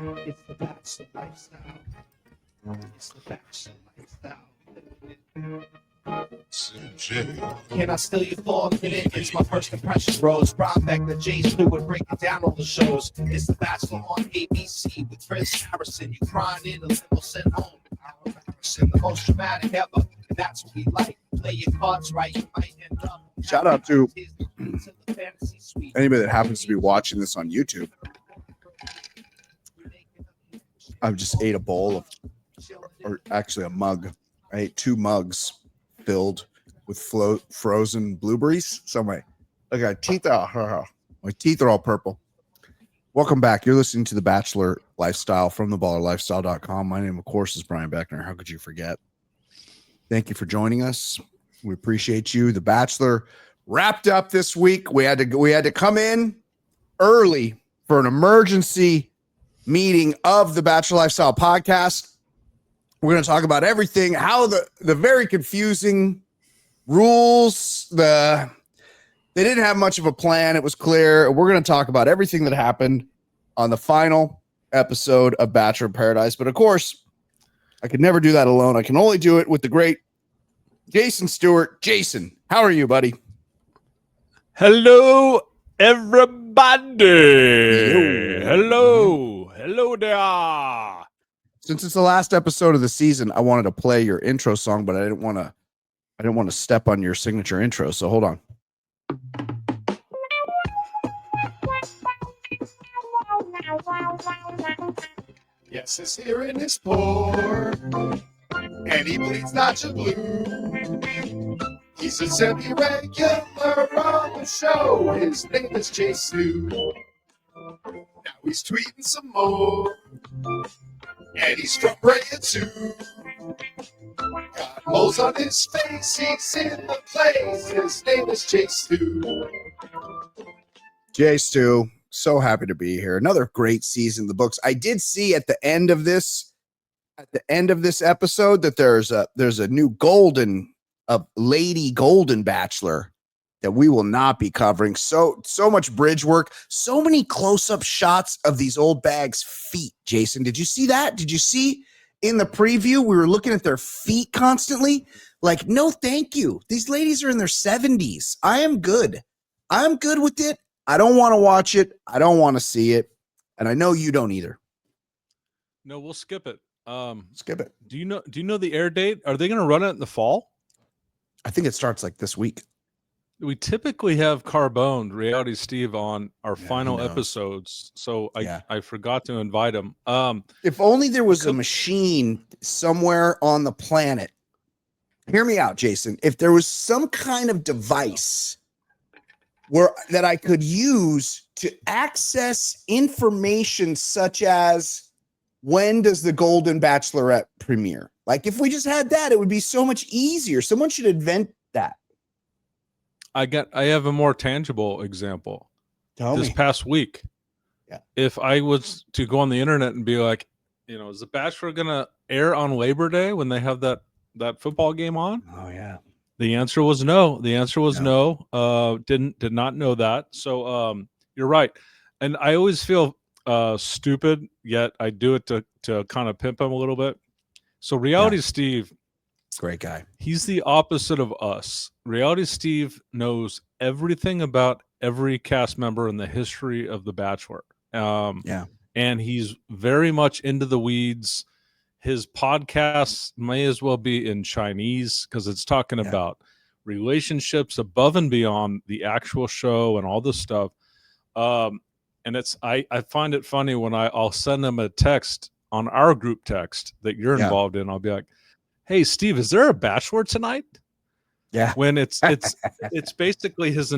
It's the Bachelor lifestyle. It's the Bachelor lifestyle. Can I steal you for a minute? It's my first impression, bros. Brought back the J's who would break it down on the shows. It's the Bachelor on ABC with Chris Harrison. You crying in a limo sent home. Our embarrassing, the most dramatic ever. And that's what we like. Play your cards right, you might end up. Shout out to anybody that happens to be watching this on YouTube. I just ate a bowl of, or actually a mug. I ate 2 mugs filled with frozen blueberries. So my teeth are all purple. Welcome back. You're listening to The Bachelor Lifestyle from theballerlifestyle.com. My name, of course, is Brian Beckner. How could you forget? Thank you for joining us. We appreciate you. The Bachelor wrapped up this week. We had to come in early for an emergency meeting of the Bachelor Lifestyle podcast. We're going to talk about everything, how the very confusing rules, they didn't have much of a plan. It was clear. We're going to talk about everything that happened on the final episode of Bachelor in Paradise. But of course, I could never do that alone. I can only do it with the great Jason Stewart. Jason, how are you, buddy? Hello, everybody. Yo. Hello there. Since it's the last episode of the season, I wanted to play your intro song, but I didn't want to step on your signature intro. So hold on. Yes, it's here in his pour, and he bleeds not your blue. He's a semi-regular on the show. His name is Jason. Now he's tweeting some more, and he's from praying too. Got moles on his face, he's in the place. His name is Jason. J. So happy to be here. Another great season in the books. I did see at the end of this episode that there's a new lady golden bachelor that we will not be covering. So much bridge work, so many close-up shots of these old bags' feet. Jason, did you see that? Did you see in the preview we were looking at their feet constantly? Like, no, thank you. These ladies are in their 70s. I am good. I'm good with it. I don't want to watch it. I don't want to see it. And I know you don't either. No, we'll skip it. Skip it. Do you know the air date? Are they going to run it in the fall? I think it starts like this week. We typically have Carbone, Reality Steve, on our final episodes. So I forgot to invite him. If only there was a machine somewhere on the planet. Hear me out, Jason. If there was some kind of device that I could use to access information such as when does the Golden Bachelorette premiere? Like if we just had that, it would be so much easier. Someone should invent that. I have a more tangible example. This past week. Yeah. If I was to go on the internet and be like, is the Bachelor gonna air on Labor Day when they have that football game on? Oh yeah. The answer was no. No. Did not know that. So you're right. And I always feel stupid, yet I do it to kind of pimp him a little bit. So Reality Steve, great guy. He's the opposite of us. Reality Steve knows everything about every cast member in the history of The Bachelor. And he's very much into the weeds. His podcast may as well be in Chinese because it's talking about relationships above and beyond the actual show and all this stuff. And I find it funny when I'll send him a text on our group text that you're involved in. I'll be like, "Hey, Steve, is there a Bachelor tonight?" Yeah. When it's basically his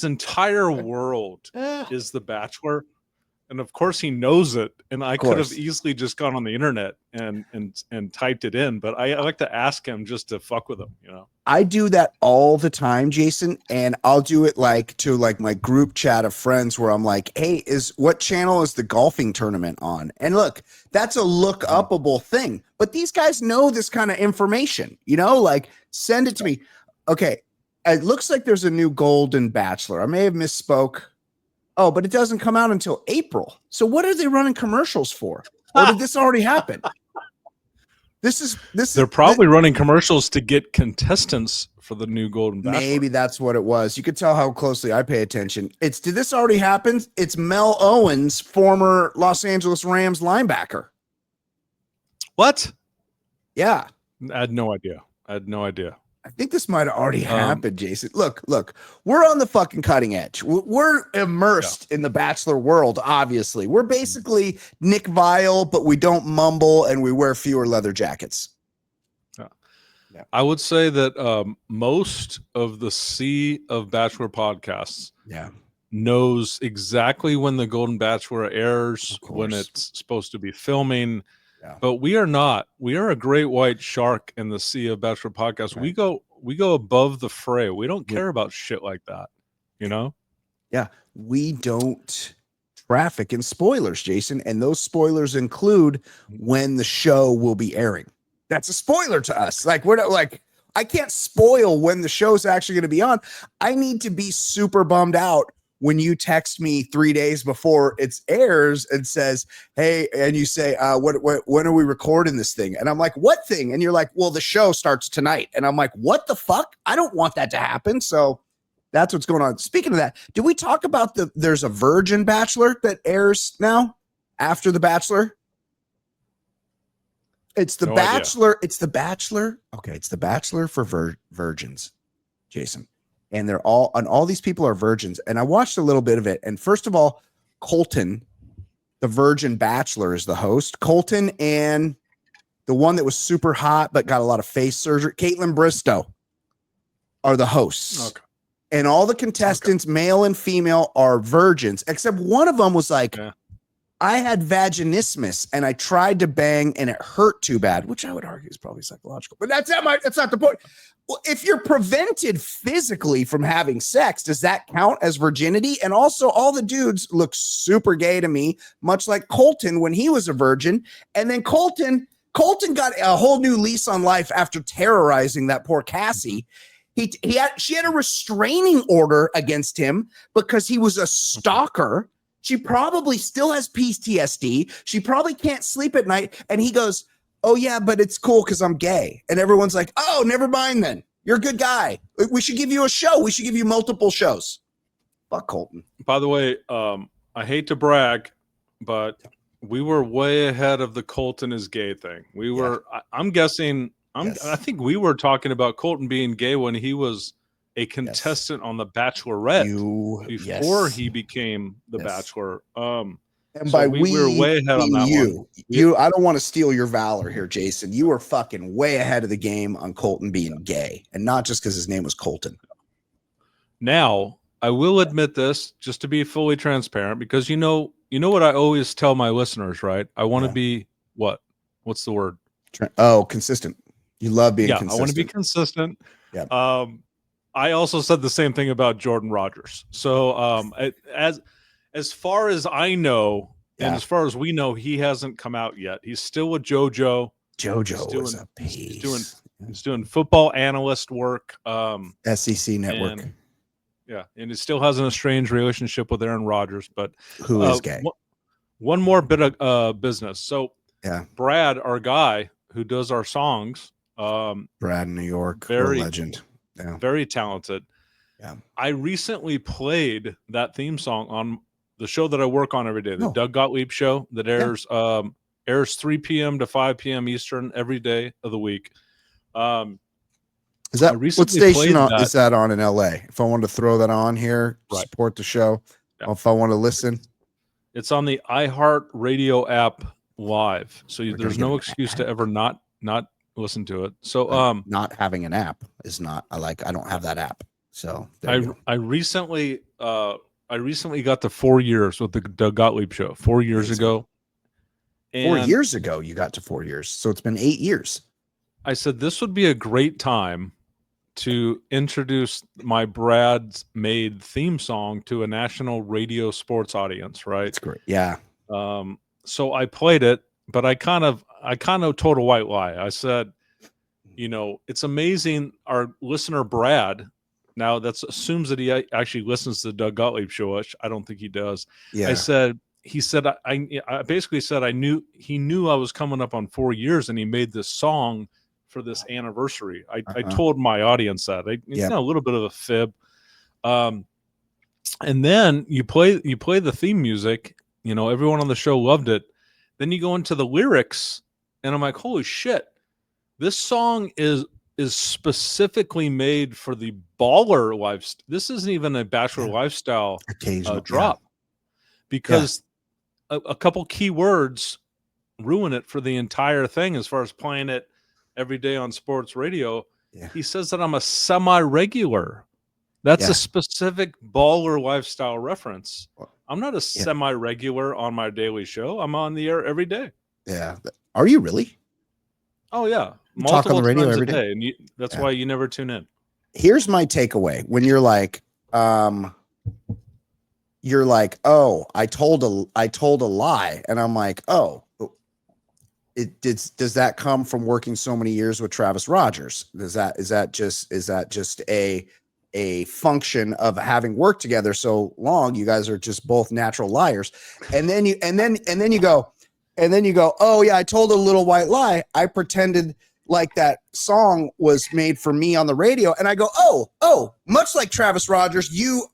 entire world is The Bachelor. And of course he knows it. And I could have easily just gone on the internet and typed it in, but I like to ask him just to fuck with him, I do that all the time, Jason, and I'll do it to my group chat of friends where I'm like, "Hey, what channel is the golfing tournament on?" And look, that's a look upable thing, but these guys know this kind of information, send it to me. Okay. It looks like there's a new Golden Bachelor. I may have misspoke. Oh, but it doesn't come out until April. So what are they running commercials for? Or did this already happen? They're probably running commercials to get contestants for the new Golden Bachelor. Maybe that's what it was. You could tell how closely I pay attention. Did this already happen? It's Mel Owens, former Los Angeles Rams linebacker. What? Yeah. I had no idea. I think this might have already happened, Jason. Look, we're on the fucking cutting edge. We're immersed in the Bachelor world, obviously. We're basically Nick Vile, but we don't mumble and we wear fewer leather jackets. Yeah. I would say that most of the sea of Bachelor podcasts knows exactly when the Golden Bachelor airs, when it's supposed to be filming. Yeah. But we are not. We are a great white shark in the sea of Bachelor podcasts. Right. We go above the fray. We don't care about shit like that, you know? Yeah. We don't traffic in spoilers, Jason. And those spoilers include when the show will be airing. That's a spoiler to us. Like, we're not like, I can't spoil when the show's actually going to be on. I need to be super bummed out when you text me 3 days before it airs and says, hey, and you say, when are we recording this thing? And I'm like, what thing? And you're like, well, the show starts tonight. And I'm like, what the fuck? I don't want that to happen. So that's what's going on. Speaking of that, did we talk about there's a Virgin Bachelor that airs now after The Bachelor? It's the Bachelor. Idea. It's the Bachelor. Okay. It's the Bachelor for virgins, Jason. And all these people are virgins. And I watched a little bit of it. And first of all, Colton, the Virgin Bachelor, is the host. Colton and the one that was super hot but got a lot of face surgery, Caitlin Bristow, are the hosts. Okay. And all the contestants, male and female, are virgins, except one of them was like, I had vaginismus and I tried to bang and it hurt too bad, which I would argue is probably psychological. But that's not the point. Well, if you're prevented physically from having sex, does that count as virginity? And also, all the dudes look super gay to me, much like Colton when he was a virgin. And then Colton got a whole new lease on life after terrorizing that poor Cassie. She had a restraining order against him because he was a stalker. She probably still has PTSD. She probably can't sleep at night. And he goes, oh, yeah, but it's cool because I'm gay. And everyone's like, oh, never mind then. You're a good guy. We should give you a show. We should give you multiple shows. Fuck Colton. By the way, I hate to brag, but we were way ahead of the Colton is gay thing. We were, I'm guessing, I think we were talking about Colton being gay when he was a contestant on The Bachelorette before he became the Bachelor. And so we were way ahead on that one. I don't want to steal your valor here, Jason. You were fucking way ahead of the game on Colton being gay, and not just because his name was Colton. Now, I will admit this, just to be fully transparent, because you know what I always tell my listeners, right? I want to be what? What's the word? Consistent. You love being consistent. I want to be consistent. Yeah. I also said the same thing about Jordan Rodgers. So as far as I know, and as far as we know, he hasn't come out yet. He's still with JoJo. JoJo is a piece. He's doing football analyst work. SEC Network. And he still has an estranged relationship with Aaron Rodgers, but who is gay. One more bit of business. So Brad, our guy who does our songs, Brad in New York, very legend. Yeah. Very talented. Yeah. I recently played that theme song on the show that I work on every day, the Doug Gottlieb show that airs 3 p.m. to 5 p.m. Eastern every day of the week. Is that what station is that on in LA? If I wanted to throw that on here, support the show. If I want to listen, it's on the iHeart Radio app live. So there's no excuse to ever not listen to it. So not having an app is not. I don't have that app. So I recently got to 4 years with the Doug Gottlieb show 4 years ago. And 4 years ago, you got to 4 years. So it's been 8 years. I said this would be a great time to introduce my Brad's made theme song to a national radio sports audience. Right. That's great. Yeah. So I played it, but I kind of told a white lie. I said, it's amazing. Our listener Brad Now that assumes that he actually listens to the Doug Gottlieb show, which I don't think he does. Yeah. He said, I basically said he knew I was coming up on 4 years, and he made this song for this anniversary. I told my audience that. A little bit of a fib. And then you play the theme music. Everyone on the show loved it. Then you go into the lyrics, and I'm like, holy shit, this song is specifically made for the baller lifestyle. This isn't even a Bachelor lifestyle drop, because a couple key words ruin it for the entire thing as far as playing it every day on sports radio. Yeah. He says that I'm a semi-regular. That's a specific baller lifestyle reference. I'm not a semi-regular on my daily show. I'm on the air every day. Yeah. Are you really? Oh, yeah. Talk on the radio every day. And that's why you never tune in. Here's my takeaway. When you're like, oh, I told a lie. And I'm like, oh, does that come from working so many years with Travis Rogers? Is that just a function of having worked together so long? You guys are just both natural liars. And then you go, oh yeah, I told a little white lie. I pretended like that song was made for me on the radio. And I go, oh, much like Travis Rogers, you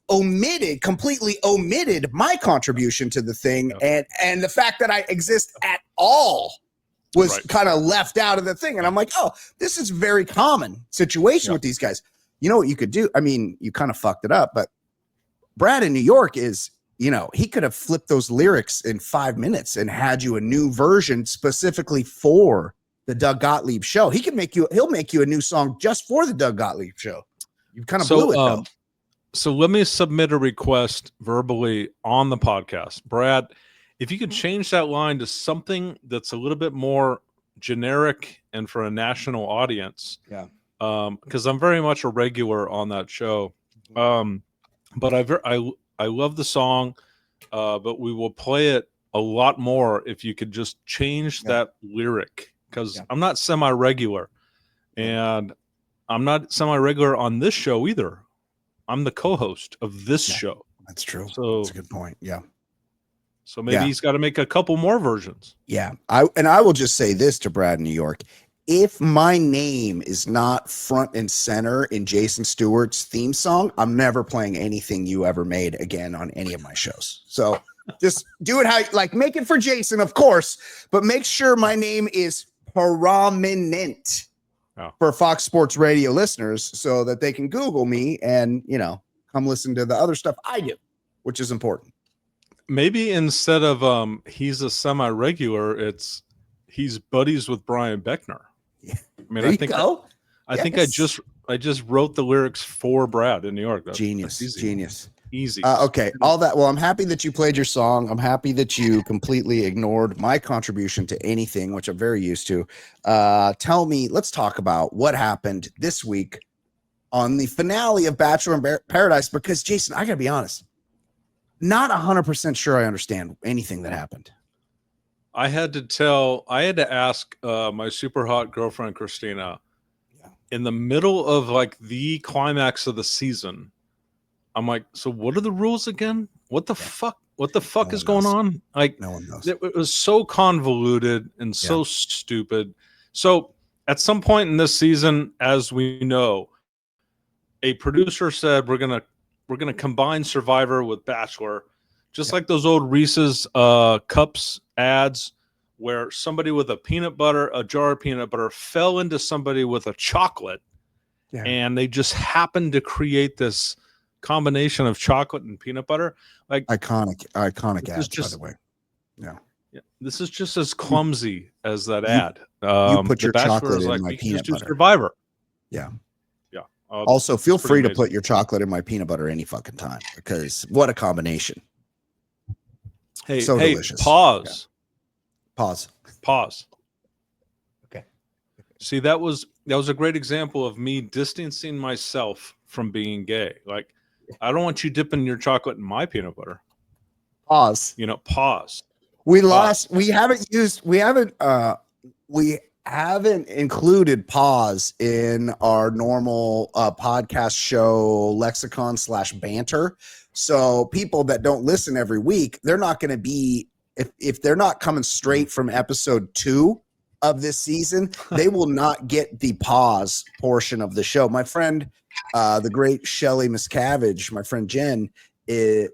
completely omitted my contribution to the thing. And the fact that I exist at all was kind of left out of the thing. And I'm like, oh, this is a very common situation with these guys. You know what you could do? I mean, you kind of fucked it up, but Brad in New York is, he could have flipped those lyrics in 5 minutes and had you a new version specifically for the Doug Gottlieb show. He'll make you a new song just for the Doug Gottlieb show. You kind of blew it though. So let me submit a request verbally on the podcast. Brad, if you could change that line to something that's a little bit more generic and for a national audience. Yeah. Because I'm very much a regular on that show. But I love the song, but we will play it a lot more if you could just change that lyric, because I'm not semi-regular, and I'm not semi-regular on this show either. I'm the co-host of this show. That's true. So that's a good point. Yeah. So maybe he's got to make a couple more versions. Yeah. I will just say this to Brad in New York. If my name is not front and center in Jason Stewart's theme song, I'm never playing anything you ever made again on any of my shows. So just do it make it for Jason, of course, but make sure my name is prominent for Fox Sports Radio listeners so that they can Google me and, come listen to the other stuff I do, which is important. Maybe instead of he's a semi-regular, it's he's buddies with Brian Beckner. Yeah. I think I just wrote the lyrics for Brad in New York. That's genius. Easy. Okay. All that. Well, I'm happy that you played your song. I'm happy that you completely ignored my contribution to anything, which I'm very used to. Let's talk about what happened this week on the finale of Bachelor in Paradise, because Jason, I gotta be honest, not 100% sure I understand anything that happened. I had to ask my super hot girlfriend, Christina, in the middle of the climax of the season. I'm like, so what are the rules again? What the fuck? What the fuck is going on? No one knows. It was so convoluted and so stupid. So at some point in this season, as we know, a producer said, we're going to combine Survivor with Bachelor. Just like those old Reese's cups ads where somebody with a jar of peanut butter fell into somebody with a chocolate, and they just happened to create this combination of chocolate and peanut butter. Iconic ads, by the way. Yeah. This is just as clumsy as that ad. You put your chocolate in my peanut butter. Survivor. Yeah. Also, feel free to put your chocolate in my peanut butter any fucking time, because what a combination. Hey, delicious. Pause. Okay. See, that was a great example of me distancing myself from being gay. I don't want you dipping your chocolate in my peanut butter. Pause. Pause. We haven't haven't included pause in our normal podcast show lexicon / banter. So people that don't listen every week, they're not going to be, if they're not coming straight from episode 2 of this season, they will not get the pause portion of the show. My friend, the great Shelly Miscavige, my friend Jen,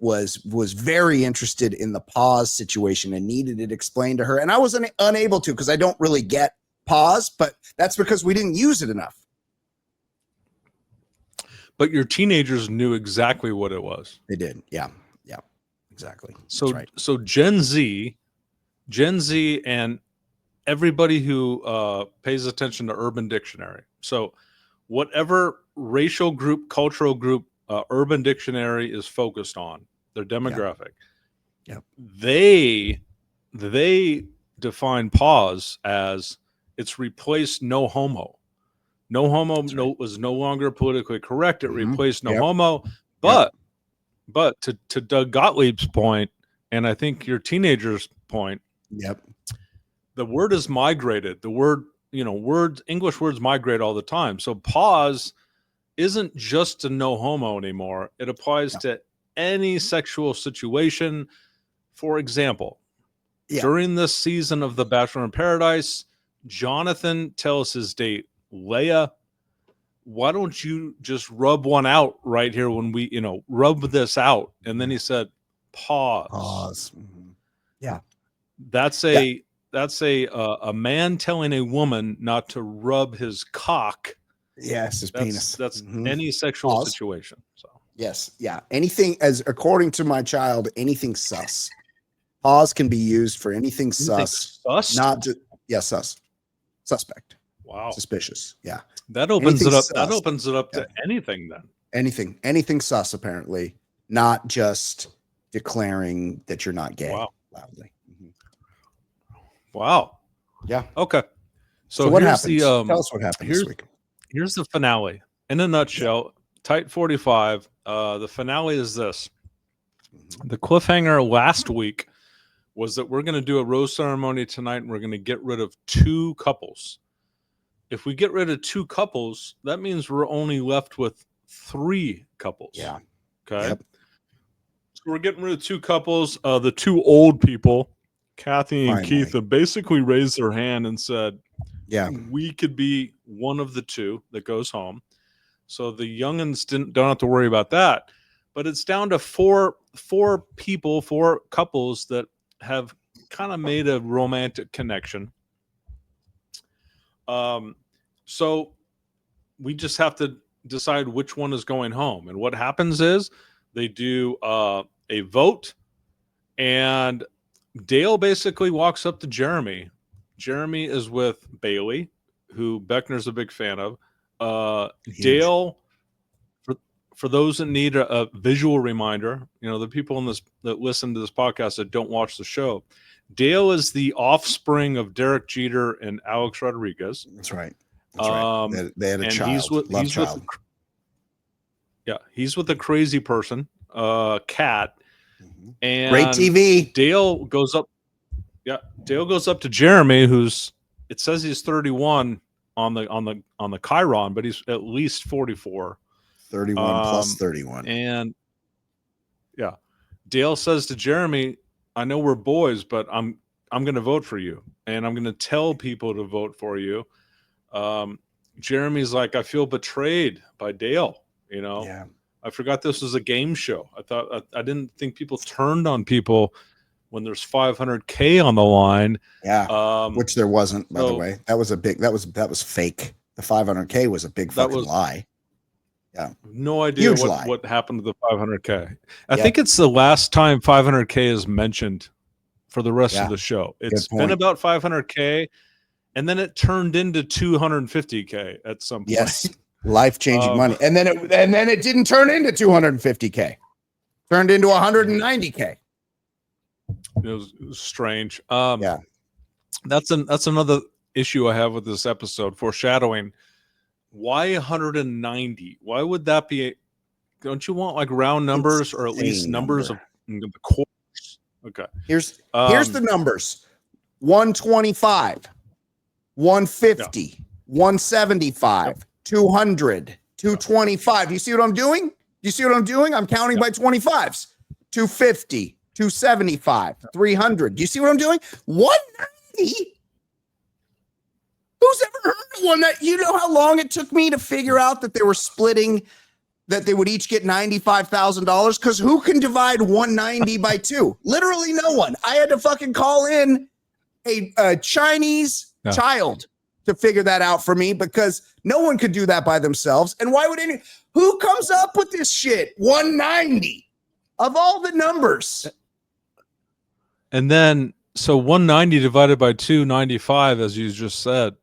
was very interested in the pause situation and needed it explained to her. And I was unable to, because I don't really get pause, but that's because we didn't use it enough. But your teenagers knew exactly what it was. They did. Yeah. Yeah, exactly. So, right. So Gen Z and everybody who pays attention to Urban Dictionary. So whatever racial group, cultural group, Urban Dictionary is focused on, their demographic. Yep. They define pause as it's replaced no homo. No homo was no longer politically correct. It replaced no homo. But to Doug Gottlieb's point, and I think your teenager's point, the word is migrated. The word, English words migrate all the time. So pause isn't just to no homo anymore. It applies to any sexual situation. For example, during this season of The Bachelor in Paradise, Jonathan tells his date, Leia, why don't you just rub one out right here when we, rub this out? And then he said, pause. Mm-hmm. Yeah. That's a man telling a woman not to rub his cock. Yes, his penis. That's any sexual situation. So yes, yeah. Anything, as according to my child, anything sus. Pause can be used for anything sus. Sus? Not just sus. Suspect. Wow. Suspicious. Yeah. That opens it up. That opens it up to anything then. Anything sus, apparently, not just declaring that you're not gay loudly. Wow. Yeah. Okay. So what here's happens? Tell us what happened this week. Here's the finale. In a nutshell, tight 45. The finale is this. The cliffhanger last week was that we're going to do a rose ceremony tonight and we're going to get rid of 2 couples. If we get rid of 2 couples, that means we're only left with 3 couples. Yeah. Okay. Yep. So we're getting rid of 2 couples. The 2 old people, Kathy and Keith, have basically raised their hand and said, we could be one of the 2 that goes home. So the youngins don't have to worry about that. But it's down to 4 people, 4 couples that have kind of made a romantic connection. So we just have to decide which one is going home. And what happens is they do a vote, and Dale basically walks up to Jeremy. Jeremy is with Bailey, who Beckner's a big fan of. Dale, for those that need a visual reminder, the people that listen to this podcast that don't watch the show, Dale is the offspring of Derek Jeter and Alex Rodriguez. That's right. That's right. They had a child. He's with a crazy person, Cat. And great TV. Dale goes up to Jeremy, it says he's 31 on the Chiron, but he's at least 44. 31 plus 31. And Dale says to Jeremy, I know we're boys, but I'm going to vote for you, and I'm going to tell people to vote for you. Jeremy's like, I feel betrayed by Dale. I forgot this was a game show. I didn't think people turned on people when there's $500K on the line. Yeah, which there wasn't, by the way. That was fake. The $500K was a big fucking lie. Yeah, no idea what happened to the $500K. I think it's the last time $500K is mentioned for the rest of the show. It's been about $500K, and then it turned into $250K at some point. Yes, life-changing money, and then it didn't turn into $250K. Turned into $190K. It was strange. That's another issue I have with this episode. Foreshadowing. Why 190? Why would that be? Don't you want like round numbers or at least numbers of the quarters? Okay. Here's the numbers. 125, 150, 175, 200, 225. You see what I'm doing? You see what I'm doing? I'm counting by 25s. 250, 275, 300. You see what I'm doing? 190. Who's ever heard of one that, you know how long it took me to figure out that they were splitting, that they would each get $95,000? Because who can divide 190 by 2? Literally no one. I had to fucking call in a Chinese child to figure that out for me, because no one could do that by themselves. And why would who comes up with this shit? 190 of all the numbers. And then, so 190 divided by 295, as you just said.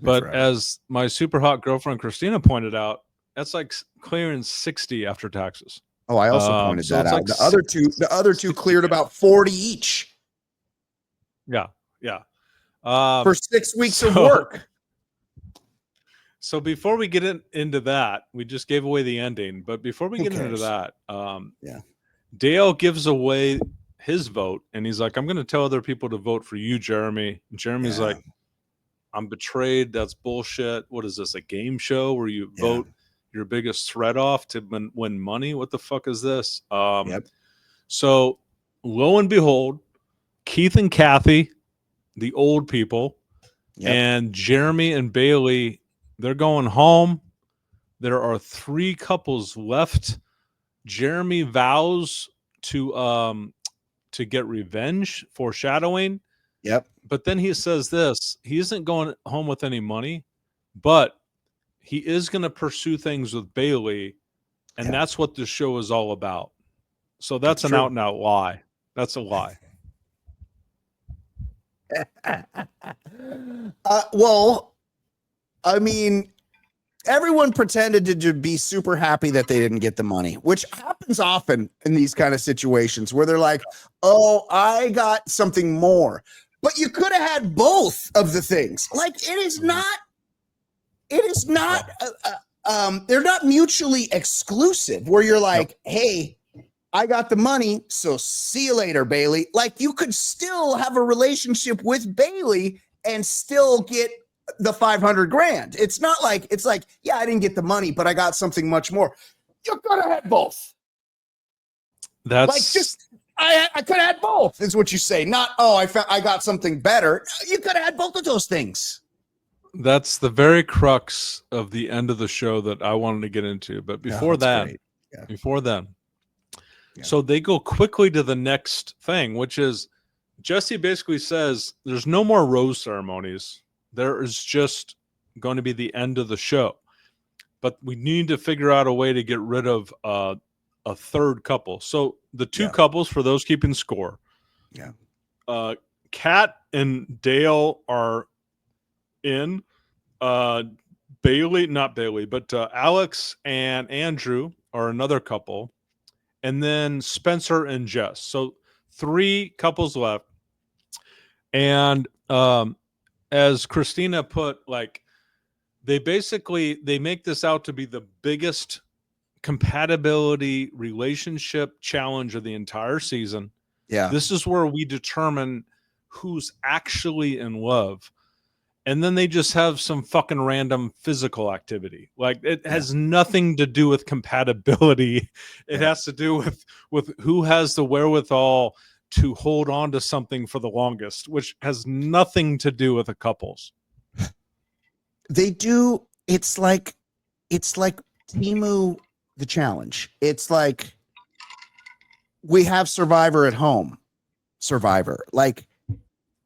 But forever. As my super hot girlfriend Christina pointed out, that's like clearing 60 after taxes. Oh, I also pointed that out. Like the other two cleared about 40 each. Yeah. For 6 weeks of work. So before we get into that, we just gave away the ending. But before we get into that, Dale gives away his vote, and he's like, I'm going to tell other people to vote for you, Jeremy. And Jeremy's like, I'm betrayed. That's bullshit. What is this, a game show where you vote your biggest threat off to win money? What the fuck is this? So lo and behold, Keith and Kathy, the old people, and Jeremy and Bailey, they're going home. There are 3 couples left. Jeremy vows to get revenge, foreshadowing. Yep. But then he says this, he isn't going home with any money, but he is going to pursue things with Bailey, and that's what this show is all about. So that's an out and out lie. That's a lie. Well, I mean, everyone pretended to be super happy that they didn't get the money, which happens often in these kind of situations where they're like, oh, I got something more. But you could have had both of the things. Like, they're not mutually exclusive where you're like, hey, I got the money, so see you later, Bailey. Like, you could still have a relationship with Bailey and still get the $500,000. It's not like, it's like, yeah, I didn't get the money, but I got something much more. You could have had both. That's like, just I could have had both, is what you say. Not, oh, I got something better. You could have had both of those things. That's the very crux of the end of the show that I wanted to get into. But before so they go quickly to the next thing, which is Jesse basically says there's no more rose ceremonies. There is just going to be the end of the show. But we need to figure out a way to get rid of a third couple. So the 2 couples, for those keeping score, Kat and Dale are in. Not Bailey, but Alex and Andrew are another couple. And then Spencer and Jess. So 3 couples left. And as Christina put, like, they make this out to be the biggest compatibility relationship challenge of the entire season. Yeah. This is where we determine who's actually in love. And then they just have some fucking random physical activity. Like, it has nothing to do with compatibility. It has to do with who has the wherewithal to hold on to something for the longest, which has nothing to do with the couples. They do. It's like Temu the challenge. It's like we have Survivor at home. Survivor. Like,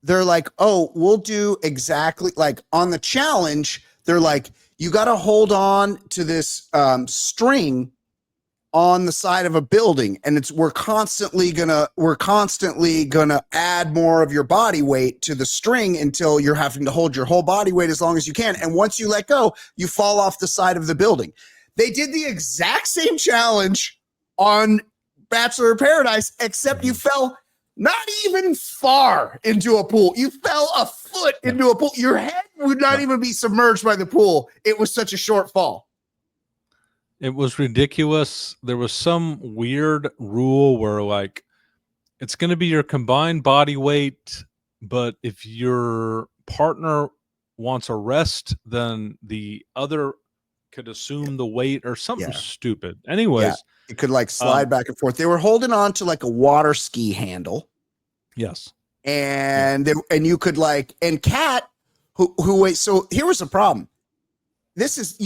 they're like, oh, we'll do exactly like on the challenge. They're like, you got to hold on to this string on the side of a building, and we're constantly gonna add more of your body weight to the string until you're having to hold your whole body weight as long as you can. And once you let go, you fall off the side of the building. They did the exact same challenge on Bachelor in Paradise, except you fell not even far into a pool. You fell a foot into a pool. Your head would not even be submerged by the pool. It was such a short fall. It was ridiculous. There was some weird rule where, like, it's going to be your combined body weight, but if your partner wants a rest, then the other could assume the weight or something stupid. Anyways, it could like slide back and forth. They were holding on to like a water ski handle. Yes. And and you could like, and Kat who wait, so here was the problem. This is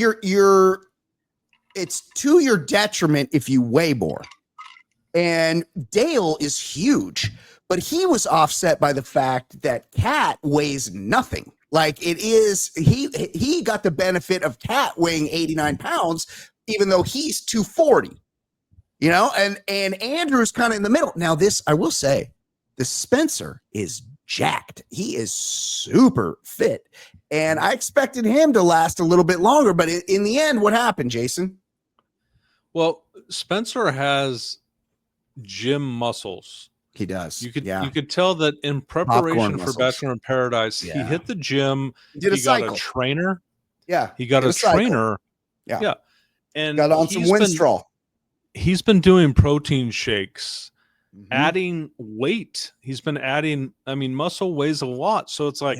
it's to your detriment if you weigh more. And Dale is huge, but he was offset by the fact that Kat weighs nothing. Like it is, he got the benefit of Kat weighing 89 pounds, even though he's 240, you know, and Andrew's kind of in the middle. Now this, I will say, the Spencer is jacked. He is super fit. And I expected him to last a little bit longer, but in the end, what happened, Jason? Well, Spencer has gym muscles. He does. You could tell that in preparation for muscles. Bachelor in Paradise, he hit the gym. He got a trainer. Yeah. He got a trainer. Yeah. And got on some Winstrol. He's been doing protein shakes, adding weight. He's been adding, I mean, muscle weighs a lot. So it's like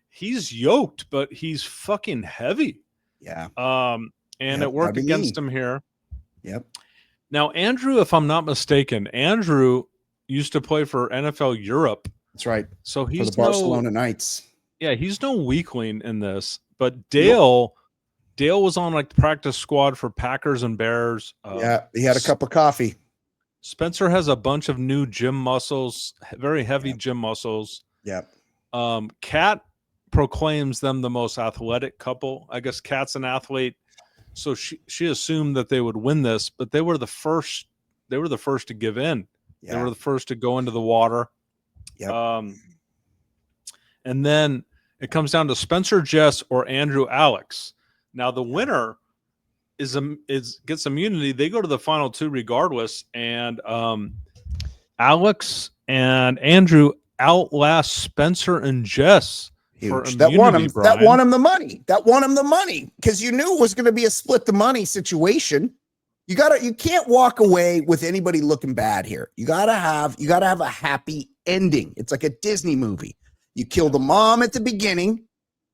he's yoked, but he's fucking heavy. Yeah. And it worked against him here. Yep. Now, Andrew, if I'm not mistaken, Andrew used to play for NFL Europe. That's right. So he's for the Barcelona Knights. Yeah, he's no weakling in this. But Dale was on like the practice squad for Packers and Bears. He had a cup of coffee. Spencer has a bunch of new gym muscles, very heavy gym muscles. Yep. Kat proclaims them the most athletic couple. I guess Kat's an athlete. So she assumed that they would win this, but they were the first to give in. Yeah. They were the first to go into the water. Yep. And then it comes down to Spencer Jess or Andrew Alex. Now the winner gets immunity. They go to the final two regardless. And Alex and Andrew outlast Spencer and Jess. That won him the money. That won him the money because you knew it was going to be a split the money situation. You can't walk away with anybody looking bad here. You gotta have a happy ending. It's like a Disney movie. You kill the mom at the beginning,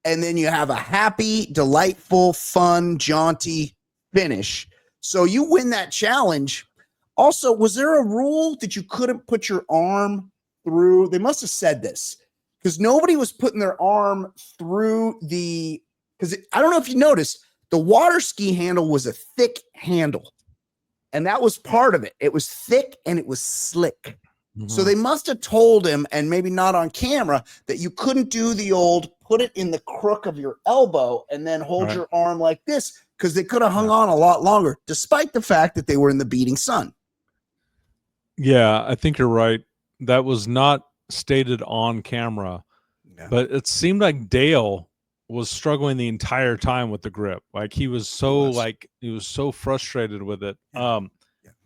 and then you have a happy, delightful, fun, jaunty finish. So you win that challenge. Also, was there a rule that you couldn't put your arm through? They must have said this. Because nobody was putting their arm through because I don't know if you noticed, the water ski handle was a thick handle. And that was part of it. It was thick and it was slick. Mm-hmm. So they must have told him, and maybe not on camera, that you couldn't do the old put it in the crook of your elbow and then hold your arm like this, because they could have hung on a lot longer, despite the fact that they were in the beating sun. Yeah, I think you're right. That was not stated on camera, but it seemed like Dale was struggling the entire time with the grip. Like he was so frustrated with it.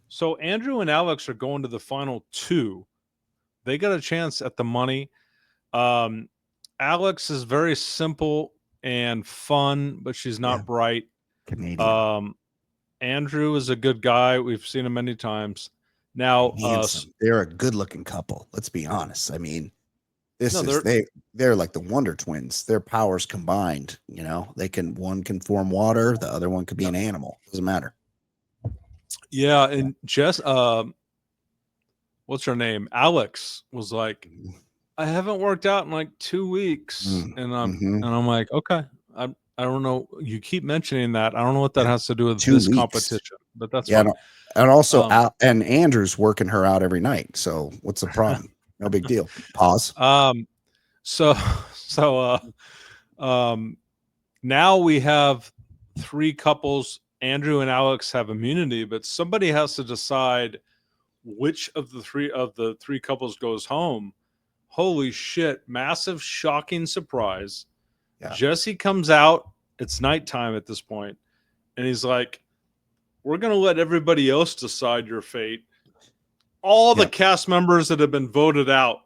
So Andrew and Alex are going to the final two. They got a chance at the money. Alex is very simple and fun, but she's not bright. Canadian. Andrew is a good guy. We've seen him many times. Now, they're a good-looking couple. Let's be honest. I mean, they're like the Wonder Twins. Their powers combined. You know, one can form water, the other one could be an animal. Doesn't matter. Yeah, and Jess, what's her name? Alex was like, I haven't worked out in like 2 weeks, and I'm like, okay, I don't know. You keep mentioning that. I don't know what that has to do with this competition, but that's fine. And also, and Andrew's working her out every night. So what's the problem? No big deal. Pause. Now we have three couples. Andrew and Alex have immunity, but somebody has to decide which of the three couples goes home. Holy shit. Massive, shocking surprise. Yeah. Jesse comes out. It's nighttime at this point, and he's like, we're going to let everybody else decide your fate. All the cast members that have been voted out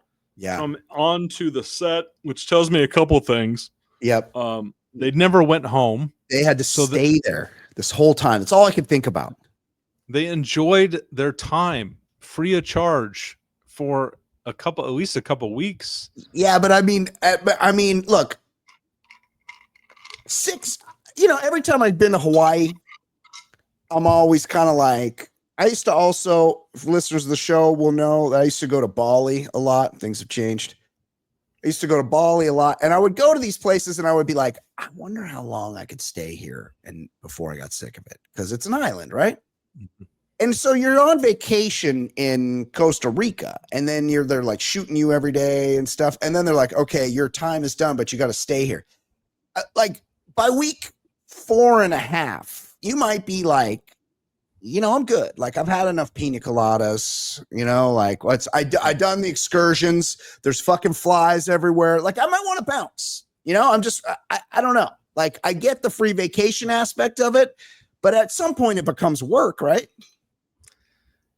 come onto the set, which tells me a couple things. Yep. They never went home. They had to stay there this whole time. That's all I could think about. They enjoyed their time free of charge for at least a couple weeks. Yeah, but I mean, look, 6, every time I've been to Hawaii, I'm always kind of like, I used to also, if listeners of the show will know that I used to go to Bali a lot. Things have changed. I used to go to Bali a lot, and I would go to these places and I would be like, I wonder how long I could stay here and before I got sick of it, because it's an island, right? Mm-hmm. And so you're on vacation in Costa Rica, and then they're like shooting you every day and stuff. And then they're like, okay, your time is done, but you got to stay here. Like by week 4.5, you might be like, I'm good. Like I've had enough pina coladas, like I done the excursions. There's fucking flies everywhere. Like I might want to bounce, I'm just, I don't know. Like I get the free vacation aspect of it, but at some point it becomes work, right?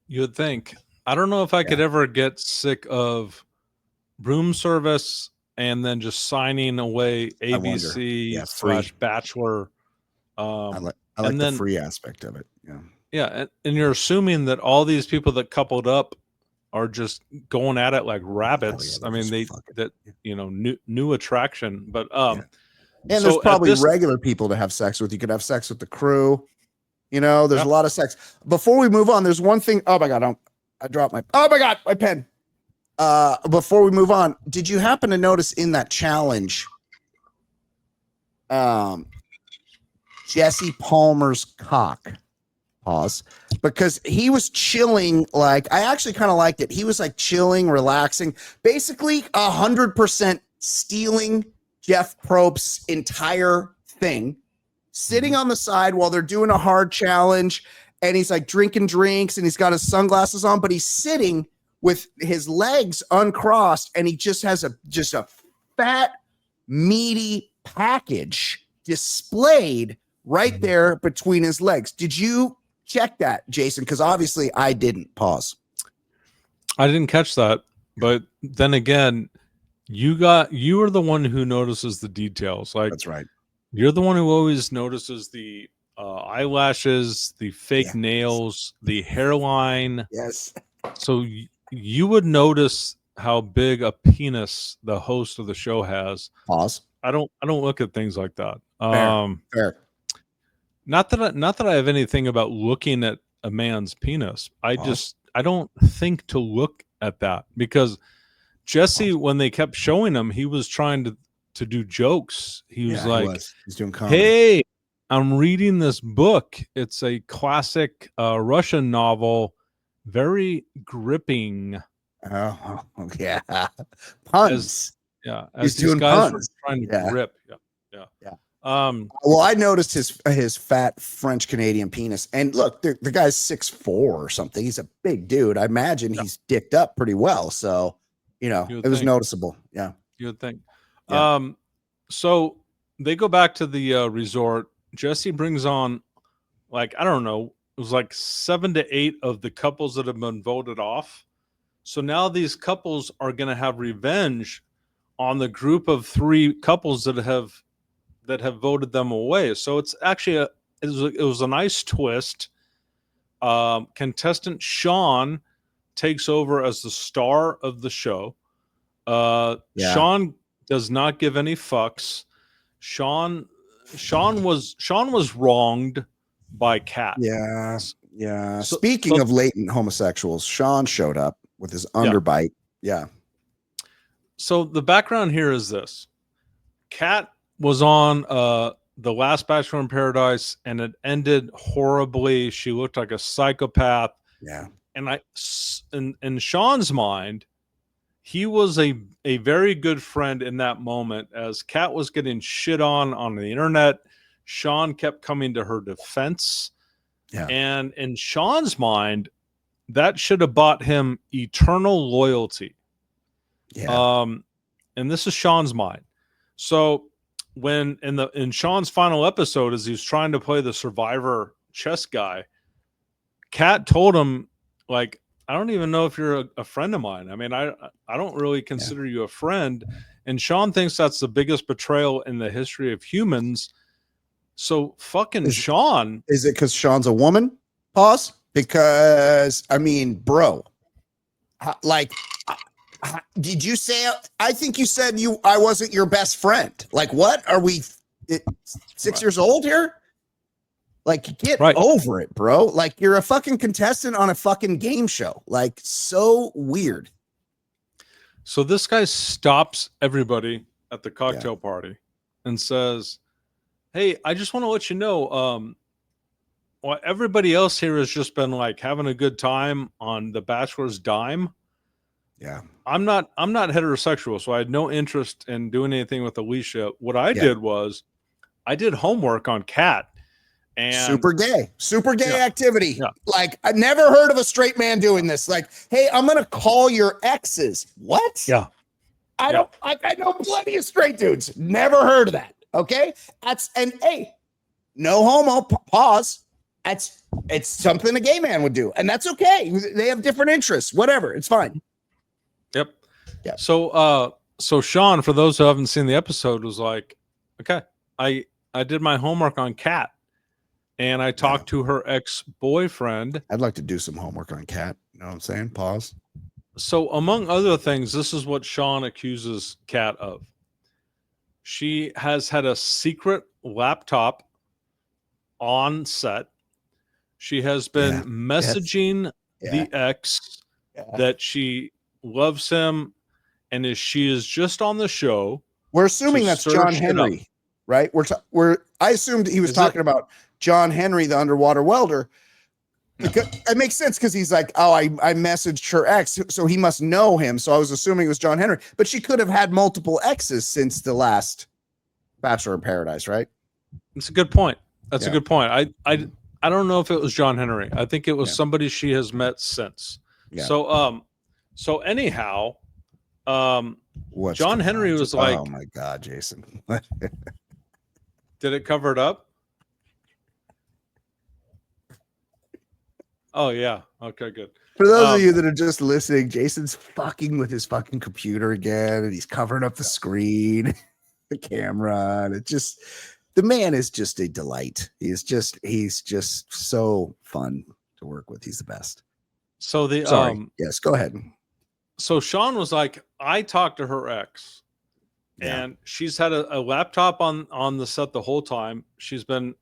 You would think. I don't know if I could ever get sick of room service and then just signing away ABC / Bachelor. I like the free aspect of it. Yeah. Yeah. And you're assuming that all these people that coupled up are just going at it like rabbits. I mean, new attraction, but, and there's probably regular people to have sex with. You could have sex with the crew. There's a lot of sex. Before we move on, there's one thing. Oh my God, I dropped my pen. Before we move on, did you happen to notice in that challenge, Jesse Palmer's cock? Pause. Because he was chilling. Like, I actually kind of liked it. He was like chilling, relaxing, basically 100% stealing Jeff Probst's entire thing, sitting on the side while they're doing a hard challenge, and he's like drinking drinks and he's got his sunglasses on, but he's sitting with his legs uncrossed, and he just has a fat, meaty package displayed right there between his legs. Did you check that, Jason? Because obviously I didn't. Pause. I didn't catch that, but then again, you are the one who notices the details. Like, that's right. You're the one who always notices the eyelashes, the fake nails, the hairline. Yes. So you would notice how big a penis the host of the show has. Pause. I don't look at things like that. Fair. Not that I have anything about looking at a man's penis. I don't think to look at that, because Jesse, when they kept showing him, he was trying to do jokes. He was he's doing comedy. Hey, I'm reading this book. It's a classic Russian novel, very gripping. Oh yeah, puns. As these guys were trying to grip. Yeah. Well, I noticed his fat French Canadian penis, and look, the guy's 6'4" or something. He's a big dude. I imagine he's dicked up pretty well. So, it was noticeable. Yeah, you would think. Yeah. So they go back to the resort. Jesse brings on, like, I don't know, it was like 7 to 8 of the couples that have been voted off. So now these couples are going to have revenge on the group of 3 couples that have voted them away. So it's actually it was a nice twist. Contestant Sean takes over as the star of the show. Sean does not give any fucks. Sean was wronged by Kat. Yeah. So, speaking of latent homosexuals, Sean showed up with his underbite. Yeah. So the background here is this: Kat was on the last Bachelor in Paradise, and it ended horribly. She looked like a psychopath. Yeah. And in Sean's mind, he was a very good friend in that moment. As Kat was getting shit on the internet, Sean kept coming to her defense. Yeah. And in Sean's mind, that should have bought him eternal loyalty. Yeah. And this is Sean's mind. So when in Sean's final episode, as he was trying to play the Survivor chess guy, Kat told him, like, I don't even know if you're a friend of mine. I mean, I don't really consider you a friend. And Sean thinks that's the biggest betrayal in the history of humans. So fucking Sean. Is it because Sean's a woman? Pause. Because, I mean, bro, like, did you say, I think you said I wasn't your best friend. Like, what are we, 6 years old here? Like, get Right. over it, bro. Like, you're a fucking contestant on a fucking game show. Like, so weird. So this guy stops everybody at the cocktail party and says, "Hey, I just want to let you know, well, everybody else here has just been like having a good time on the Bachelor's dime. Yeah. I'm not heterosexual, so I had no interest in doing anything with Alicia. What I did was I did homework on Kat." And super gay activity. Yeah. Like, I never heard of a straight man doing this. Like, hey, I'm gonna call your exes. What? Yeah. I know plenty of straight dudes. Never heard of that. Okay. And hey, no homo. Pause. It's something a gay man would do, and that's okay. They have different interests. Whatever. It's fine. Yep. Yeah. So Sean, for those who haven't seen the episode, was like, okay, I did my homework on Kat. And I talked to her ex-boyfriend. I'd like to do some homework on Kat. You know what I'm saying? Pause. So among other things, this is what Sean accuses Kat of. She has had a secret laptop on set. She has been messaging the ex that she loves him, and she is just on the show. We're assuming that's John Henry, right? I assumed he was talking about John Henry, the underwater welder. Because it makes sense because he's like, oh, I messaged her ex, so he must know him. So I was assuming it was John Henry, but she could have had multiple exes since the last Bachelor in Paradise, right? It's a good point. That's a good point. I don't know if it was John Henry. I think it was somebody she has met since. Yeah. So anyhow, John Henry was like, oh my God, Jason. Did it cover it up? Oh, yeah. Okay, good. For those of you that are just listening, Jason's fucking with his fucking computer again, and he's covering up the screen, the camera, and the man is just a delight. He's just so fun to work with. He's the best. So yes, go ahead. So Sean was like, I talked to her ex, and she's had a laptop on the set the whole time. She's been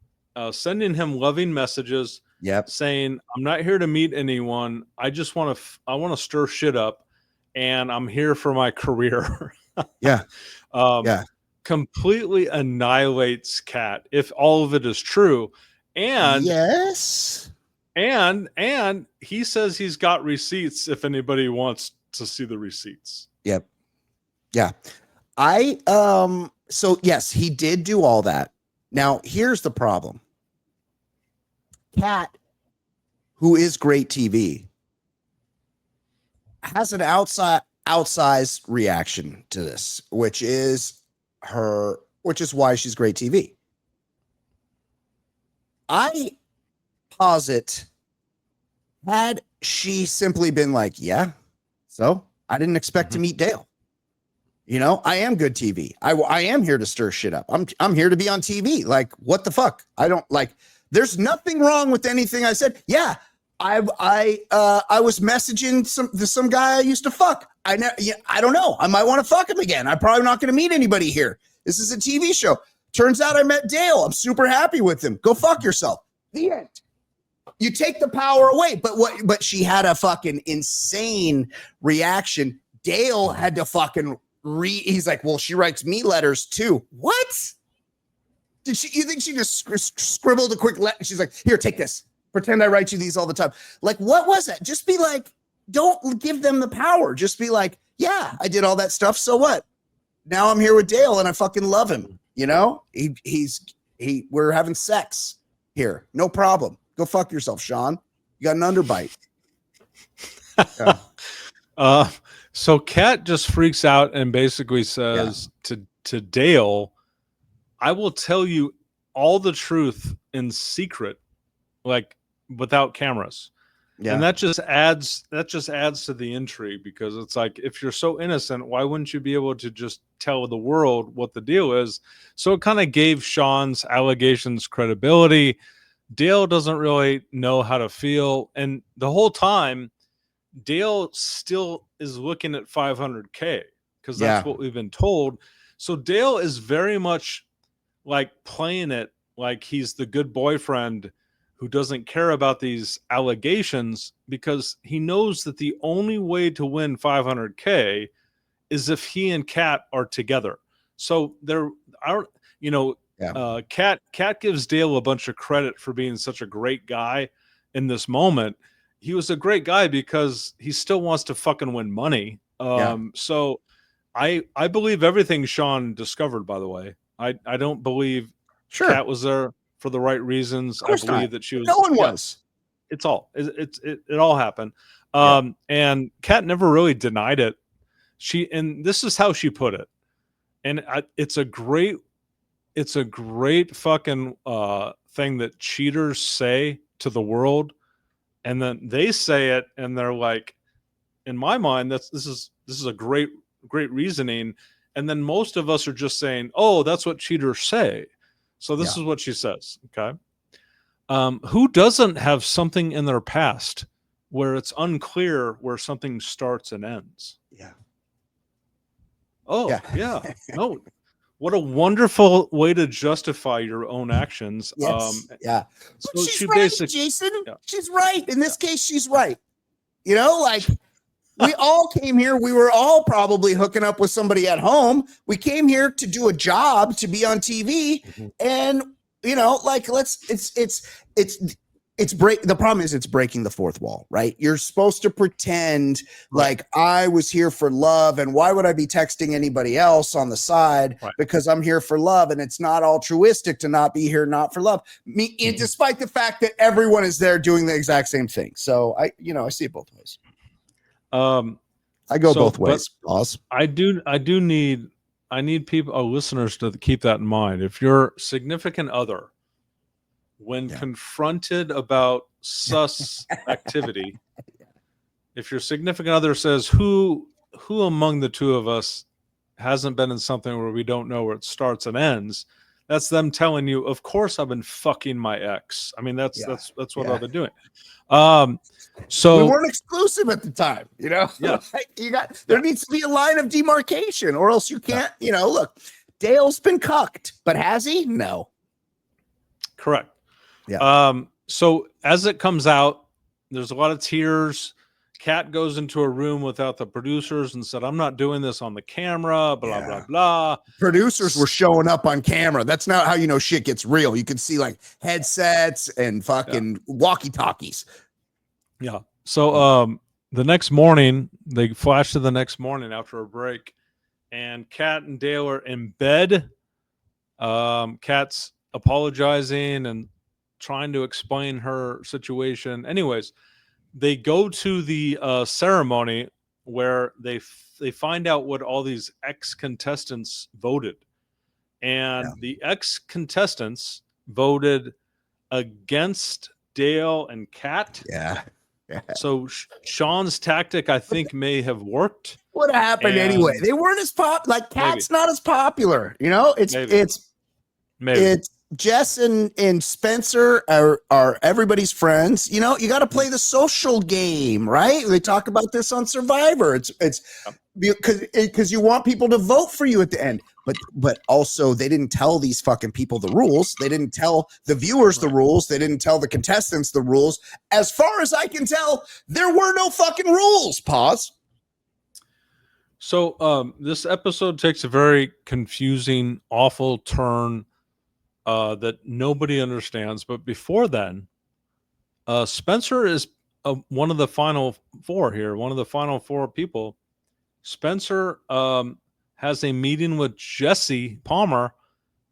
sending him loving messages. Saying, I'm not here to meet anyone. I just want to stir shit up, and I'm here for my career. Completely annihilates Kat if all of it is true. And and he says he's got receipts if anybody wants to see the receipts. Yep. Yeah. So yes, he did do all that. Now, here's the problem. Kat, who is great TV, has an outsized reaction to this, which is why she's great TV. I posit, had she simply been like, yeah, so I didn't expect to meet Dale. You know, I am good TV. I am here to stir shit up. I'm here to be on TV. Like, what the fuck? I don't like. There's nothing wrong with anything I said. Yeah, I was messaging some guy I used to fuck. I don't know. I might want to fuck him again. I'm probably not going to meet anybody here. This is a TV show. Turns out I met Dale. I'm super happy with him. Go fuck yourself. The end. You take the power away. But she had a fucking insane reaction. Dale had to fucking he's like, well, she writes me letters too. What? You think she just scribbled a quick letter? She's like, here, take this. Pretend I write you these all the time. Like, what was that? Just be like, don't give them the power. Just be like, yeah, I did all that stuff. So what? Now I'm here with Dale and I fucking love him. You know, we're having sex here. No problem. Go fuck yourself, Sean. You got an underbite. So Kat just freaks out and basically says to Dale, I will tell you all the truth in secret, like without cameras. Yeah. And that just adds to the intrigue, because it's like, if you're so innocent, why wouldn't you be able to just tell the world what the deal is? So it kind of gave Sean's allegations credibility. Dale doesn't really know how to feel. And the whole time, Dale still is looking at 500K because that's what we've been told. So Dale is very much like playing it like he's the good boyfriend who doesn't care about these allegations, because he knows that the only way to win 500K is if he and Kat are together. So there are, you know, Kat gives Dale a bunch of credit for being such a great guy in this moment. He was a great guy because he still wants to fucking win money. So I believe everything Sean discovered, by the way. I don't believe Kat was there for the right reasons. I believe that she was. No one was. It all happened. And Kat never really denied it. And this is how she put it. And it's a great fucking thing that cheaters say to the world. And then they say it and they're like, in my mind, this is a great reasoning. And then most of us are just saying, oh, that's what cheaters say. So this is what she says. Okay. Who doesn't have something in their past where it's unclear where something starts and ends? Yeah. Oh, yeah. No. What a wonderful way to justify your own actions. Yes. So she's right, Jason. Yeah. She's right. In this case, she's right. You know, like we all came here. We were all probably hooking up with somebody at home. We came here to do a job, to be on TV. And, you know, like the problem is it's breaking the fourth wall, right? You're supposed to pretend like I was here for love, and why would I be texting anybody else on the side because I'm here for love, and it's not altruistic to not be here, not for love. Despite the fact that everyone is there doing the exact same thing. So I see it both ways. I go both ways. I need people, listeners, to keep that in mind. If your significant other, when confronted about sus activity, if your significant other says, who among the two of us hasn't been in something where we don't know where it starts and ends, that's them telling you, of course I've been fucking my ex. I mean, that's what I've been doing. So we weren't exclusive at the time, you know. There needs to be a line of demarcation, or else you can't, you know, look, Dale's been cucked, but has he? No. Correct. So as it comes out, there's a lot of tears. Kat goes into a room without the producers and said, I'm not doing this on the camera, blah, blah, blah. Producers were showing up on camera. That's not how you know shit gets real. You can see like headsets and fucking walkie-talkies. Yeah. So the next morning, they flash to the next morning after a break, and Kat and Dale are in bed. Kat's apologizing and trying to explain her situation. Anyways, they go to the ceremony where they find out what all these ex-contestants voted. And the ex-contestants voted against Dale and Kat. So Sean's tactic, I think, may have worked. What happened anyway? They weren't as like Kat's not as popular. You know, it's Jess and Spencer are everybody's friends. You know, you got to play the social game, right? They talk about this on Survivor. It's because you want people to vote for you at the end. But also they didn't tell these fucking people the rules. They didn't tell the viewers the rules. They didn't tell the contestants the rules. As far as I can tell, there were no fucking rules. Pause. So this episode takes a very confusing, awful turn that nobody understands. But before then, Spencer is one of the final four here, one of the final four people. Spencer has a meeting with Jesse Palmer.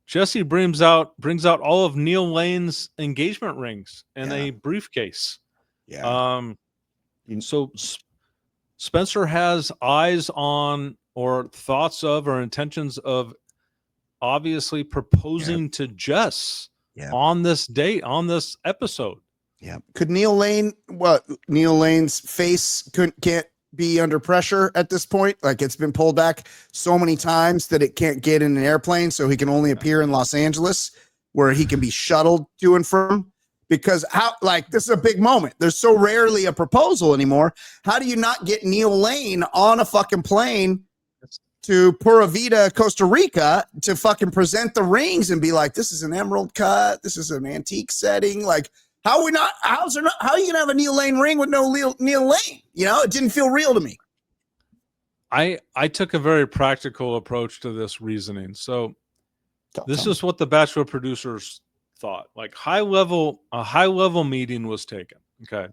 Jesse brings out all of Neil Lane's engagement rings in a briefcase. So Spencer has eyes on, or thoughts of, or intentions of obviously proposing to Jess on this date, on this episode. Could Neil Lane's face can't be under pressure at this point? Like, it's been pulled back so many times that it can't get in an airplane, so he can only appear in Los Angeles, where he can be shuttled to and from. Because this is a big moment. There's so rarely a proposal anymore. How do you not get Neil Lane on a fucking plane to Pura Vida, Costa Rica to fucking present the rings and be like, this is an emerald cut. This is an antique setting. Like, how are you going to have a Neil Lane ring with no Neil Lane? You know, it didn't feel real to me. I took a very practical approach to this reasoning. So this is what the Bachelor producers thought. Like a high level meeting was taken. Okay.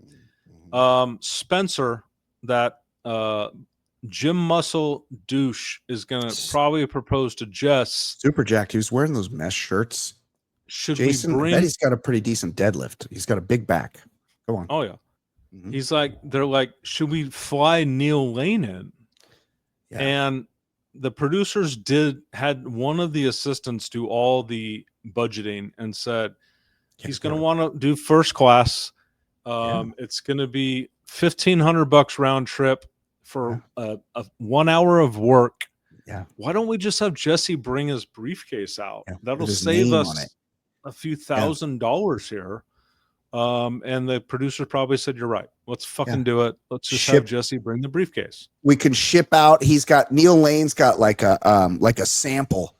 Spencer, that Jim Muscle douche, is gonna probably propose to Jess. Super jacked. He was wearing those mesh shirts. Should Jason, we bring? I bet he's got a pretty decent deadlift. He's got a big back. Go on. Oh yeah. He's like, they're like, should we fly Neil Lane in? Yeah. And the producers had one of the assistants do all the budgeting and said he's going to want to do first class. It's going to be $1,500 round trip for a 1 hour of work. Yeah. Why don't we just have Jesse bring his briefcase out? That'll save us a few $1,000s here. And the producer probably said, you're right. Let's fucking do it. Let's just have Jesse bring the briefcase. We can ship out. Neil Lane's got like a sample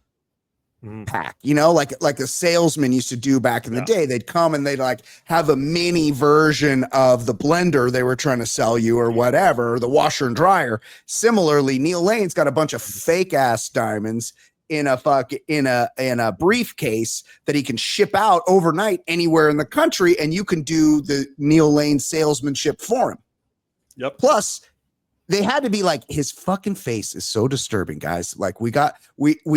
pack, you know, like a salesman used to do back in the day. They'd come and they'd like have a mini version of the blender they were trying to sell you or whatever, or the washer and dryer. Similarly, Neil Lane's got a bunch of fake ass diamonds in a briefcase that he can ship out overnight anywhere in the country, and you can do the Neil Lane salesmanship for him. Yep. Plus, they had to be like, his fucking face is so disturbing, guys. Like we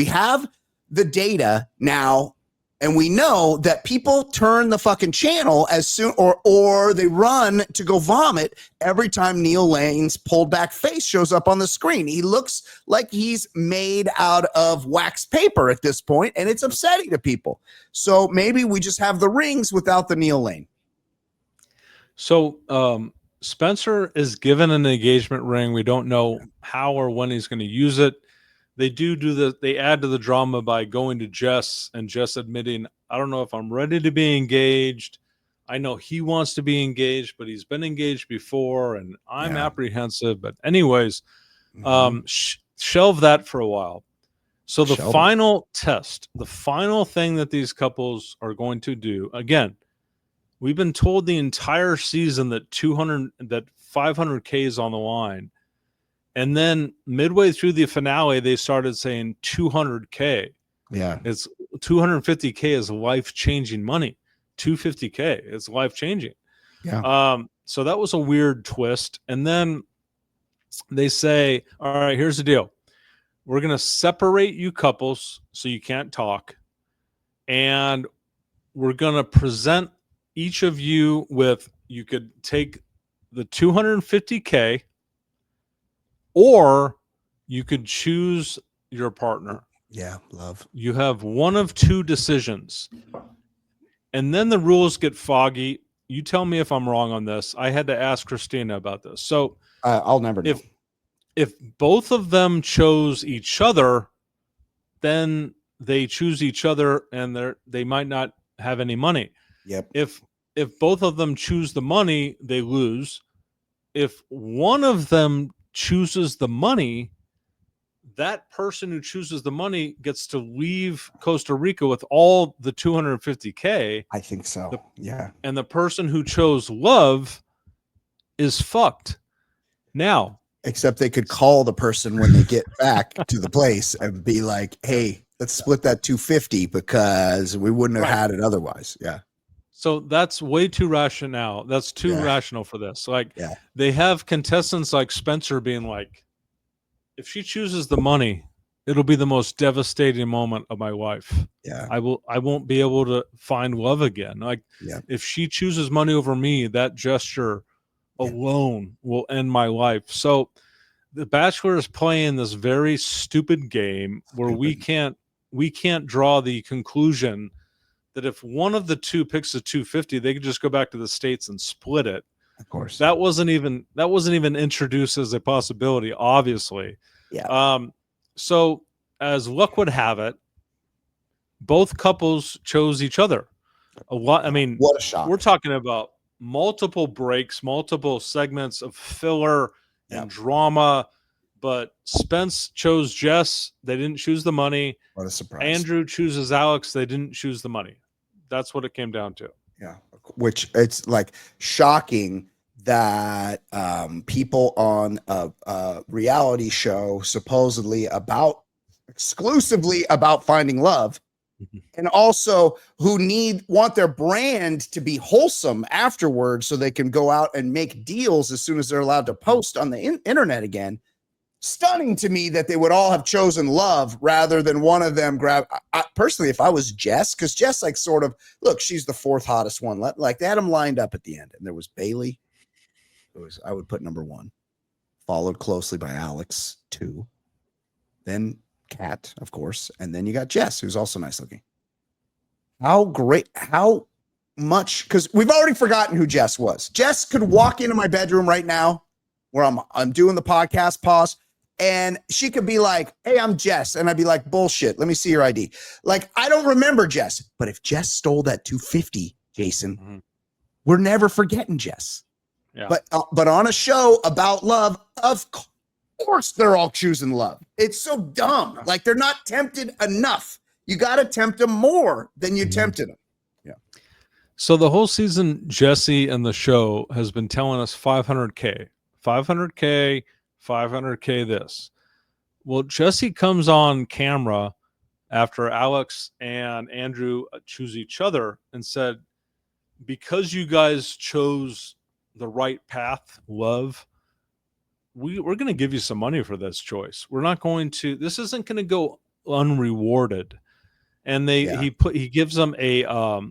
have the data now, and we know that people turn the fucking channel as soon or they run to go vomit every time Neil Lane's pulled back face shows up on the screen. He looks like he's made out of wax paper at this point, and it's upsetting to people. So maybe we just have the rings without the Neil Lane. So Spencer is given an engagement ring. We don't know how or when he's going to use it. They they add to the drama by going to Jess and Jess admitting, I don't know if I'm ready to be engaged. I know he wants to be engaged, but he's been engaged before and I'm apprehensive. But anyways, shelve that for a while. So the final test, the final thing that these couples are going to do, again, we've been told the entire season that 500K is on the line. And then midway through the finale, they started saying 200K. Yeah. It's 250K is life-changing money. 250K is life-changing. Yeah. So that was a weird twist. And then they say, all right, here's the deal. We're going to separate you couples so you can't talk. And we're going to present each of you with, you could take the 250K, or you could choose your partner. Yeah, love. You have one of two decisions. And then the rules get foggy. You tell me if I'm wrong on this. I had to ask Christina about this. So I'll never know. If both of them chose each other, then they choose each other and they might not have any money. Yep. If both of them choose the money, they lose. If one of them chooses the money, that person who chooses the money gets to leave Costa Rica with all the 250K. I think so. Yeah. And the person who chose love is fucked. Now, except they could call the person when they get back to the place and be like, hey, let's split that 250 because we wouldn't have had it otherwise. Yeah. So that's way too rational. That's too rational for this. Like they have contestants like Spencer being like, if she chooses the money, it'll be the most devastating moment of my life. Yeah. I won't be able to find love again. Like if she chooses money over me, that gesture alone will end my life. So the Bachelor is playing this very stupid game where we can't draw the conclusion that if one of the two picks a 250, they could just go back to the States and split it. Of course. That wasn't even introduced as a possibility, obviously. Yeah. So as luck would have it, both couples chose each other. A lot. I mean, what a shock. We're talking about multiple breaks, multiple segments of filler and drama. but Spence chose Jess. They didn't choose the money. What a surprise. Andrew chooses Alex. They didn't choose the money. That's what it came down to. Yeah. Which it's like shocking that people on a reality show supposedly exclusively about finding love, and also who want their brand to be wholesome afterwards so they can go out and make deals as soon as they're allowed to post on the internet again. Stunning to me that they would all have chosen love rather than one of them personally, if I was Jess, because Jess, like, sort of, look, she's the fourth hottest one. Like, they had them lined up at the end, and there was Bailey. I would put number 1, followed closely by Alex, 2, then Kat, of course, and then you got Jess, who's also nice looking. How much, because we've already forgotten who Jess was. Jess could walk into my bedroom right now where I'm doing the podcast pause, and she could be like, "Hey, I'm Jess," and I'd be like, "Bullshit, let me see your ID." Like, I don't remember Jess, but if Jess stole that 250, Jason, we're never forgetting Jess. Yeah. But on a show about love, of course they're all choosing love. It's so dumb. Like, they're not tempted enough. You got to tempt them more than you tempted them. Yeah. So the whole season, Jesse and the show has been telling us 500K, 500K, 500K this. Well, Jesse comes on camera after Alex and Andrew choose each other and said, because you guys chose the right path, love, we're going to give you some money for this choice. We're not going to, this isn't going to go unrewarded. And he gives them a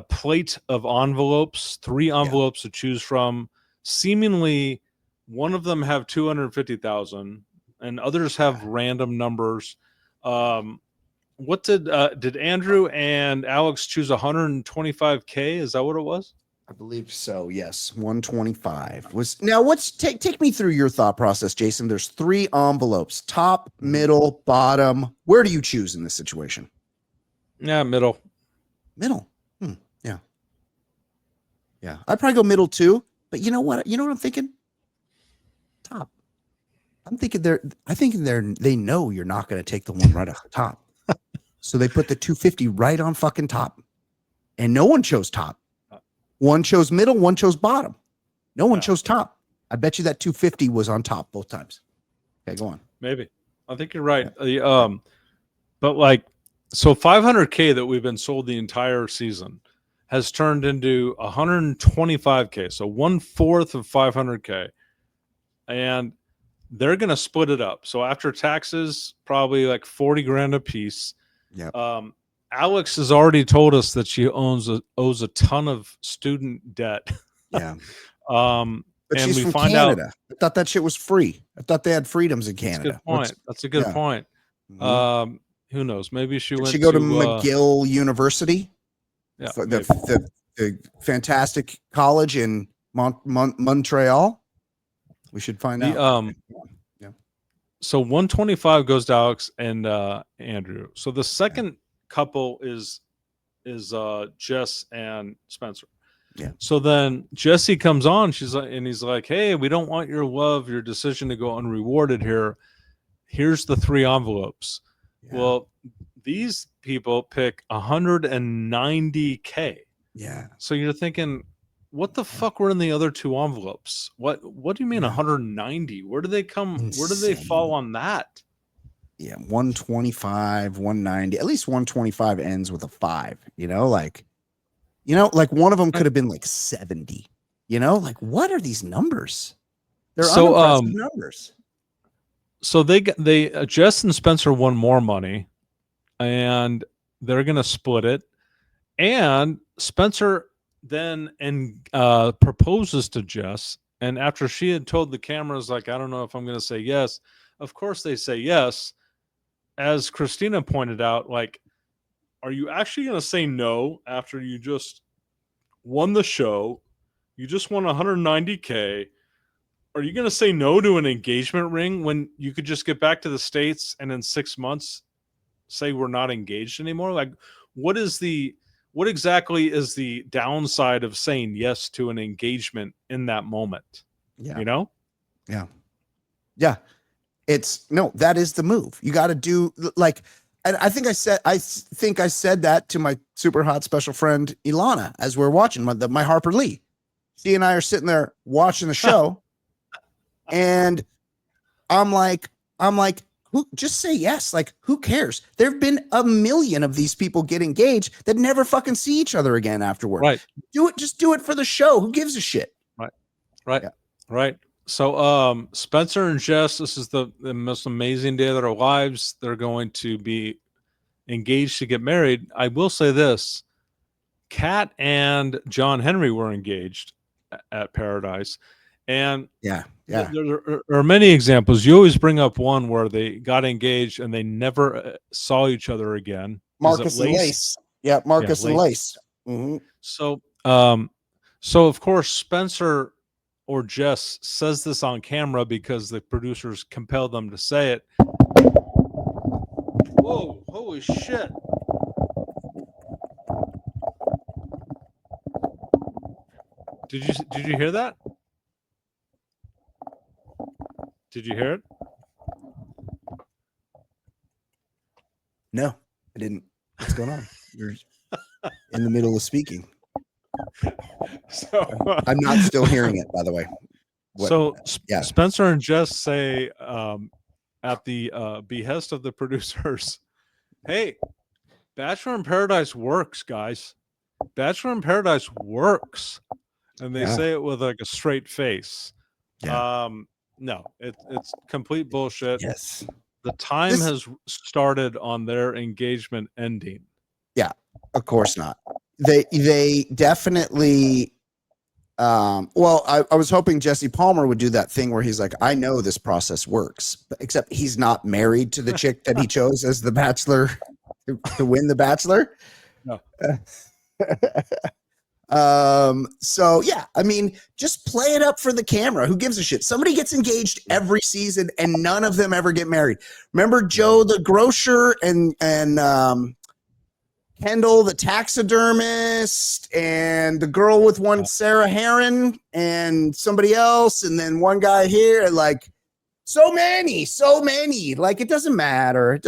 plate of envelopes, 3 envelopes to choose from. Seemingly, one of them have 250,000, and others have random numbers. What did Andrew and Alex choose? 125K? Is that what it was? I believe so. Yes, 125 was. Now, take me through your thought process, Jason. There's 3 envelopes: top, middle, bottom. Where do you choose in this situation? Yeah, middle. Yeah. I'd probably go middle too. But you know what? You know what I'm thinking? Top. I'm thinking they know you're not going to take the one right off the top. So they put the 250 right on fucking top. And no one chose top. One chose middle, one chose bottom. No one chose top. I bet you that 250 was on top both times. Okay, go on. Maybe. I think you're right. Yeah. But like, so 500K that we've been sold the entire season has turned into 125K. So 1/4 of 500K. And they're going to split it up. So after taxes, probably like 40 grand a piece. Yeah. Alex has already told us that she owes a ton of student debt. Yeah. But and she's from Canada. I thought that shit was free. I thought they had freedoms in Canada. That's a good point. Mm-hmm. Who knows? Maybe she went. She go to McGill University. Yeah, the fantastic college in Montreal. We should find out. So 125 goes to Alex and Andrew. So the second couple is Jess and Spencer. Yeah. So then Jesse comes on. He's like, "Hey, we don't want your love, your decision to go unrewarded here. Here's the 3 envelopes." Yeah. Well, these people pick 190K. Yeah. So you're thinking, what the fuck were in the other 2 envelopes? What do you mean 190? Where do they come? Insane. Where do they fall on that? Yeah, 125, 190. At least 125 ends with a 5. Like one of them could have been like 70. Like, what are these numbers? They're unimpressive numbers. So they Jess and Spencer won more money, and they're gonna split it. And Spencer then proposes to Jess, and after she had told the cameras, like, I don't know if I'm gonna say yes. Of course they say yes. As Christina pointed out, like, are you actually gonna say no after you just won the show? You just won 190K. Are you going to say no to an engagement ring when you could just get back to the States and in 6 months say we're not engaged anymore? Like, what exactly is the downside of saying yes to an engagement in that moment? Yeah. You know? Yeah. Yeah. that is the move. You got to do like, and I think I said that to my super hot special friend Ilana as we're watching my Harper Lee. She and I are sitting there watching the show, and I'm like, who just say yes? Like, who cares? There've been a million of these people get engaged that never fucking see each other again afterward. Right. Just do it for the show. Who gives a shit? Right. So, Spencer and Jess, this is the most amazing day of their lives. They're going to be engaged to get married. I will say this: Kat and John Henry were engaged at Paradise, and yeah. There are many examples. You always bring up one where they got engaged and they never saw each other again. Marcus and Lace. Yeah, Marcus and Lace. Mm-hmm. So of course Spencer or Jess says this on camera because the producers compelled them to say it. Whoa! Holy shit! Did you hear that? Did you hear it? No, I didn't. What's going on? You're in the middle of speaking. So I'm not still hearing it, by the way. Spencer and Jess say at the behest of the producers, hey, Bachelor in Paradise works, guys. Bachelor in Paradise works. And they say it with like a straight face. Yeah. No, it's complete bullshit. Yes. The time has started on their engagement ending. Yeah, of course not. They definitely I was hoping Jesse Palmer would do that thing where he's like, I know this process works, but except he's not married to the chick that he chose as the Bachelor to win the Bachelor. No. So yeah, I mean, just play it up for the camera. Who gives a shit? Somebody gets engaged every season and none of them ever get married. Remember Joe the grocer and Kendall the taxidermist and the girl with one Sarah Heron and somebody else and then one guy here, like so many. Like it doesn't matter.